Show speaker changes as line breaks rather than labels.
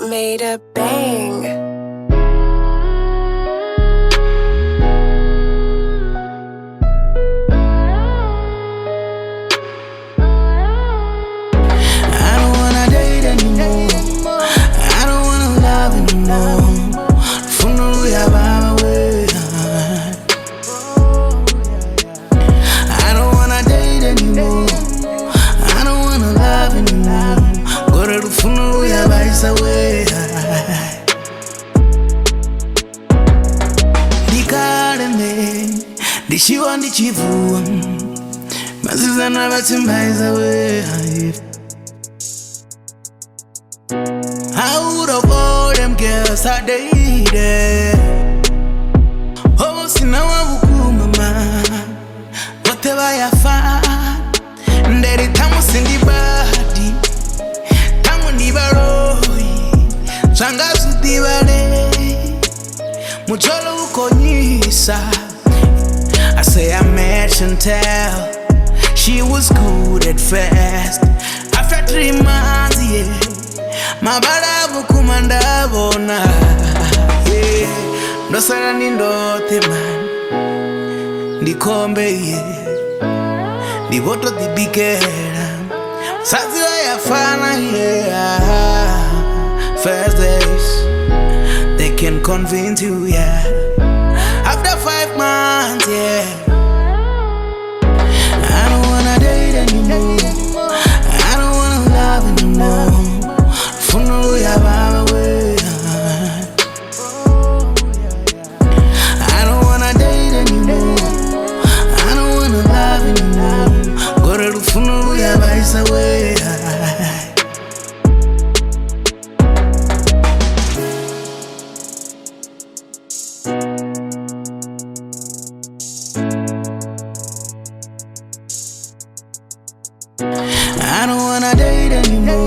made a bang.
Ndishiwa ndichivua mazizana vatimaiza we. Out of all them girls I dated, oh sina wabuku mama wote bayafa nderi tamu sindi badi tamu ndibaroi changazu dibale mucholo ukonyisa. I say I met Chantel, she was good at first. After 3 months, yeah, my bada bukumanda bona, yeah. No sara ni ndote man, di kombe yeah, di voto di bigera. Sazi wa ya fana yeah. First days, they can convince you yeah. After 5 months, yeah, I don't wanna date anymore. I don't wanna love anymore. Funo luya vhavha we. I don't wanna date anymore. I don't wanna love anymore. Gore lufuno luya vaisa we. I don't wanna date anymore.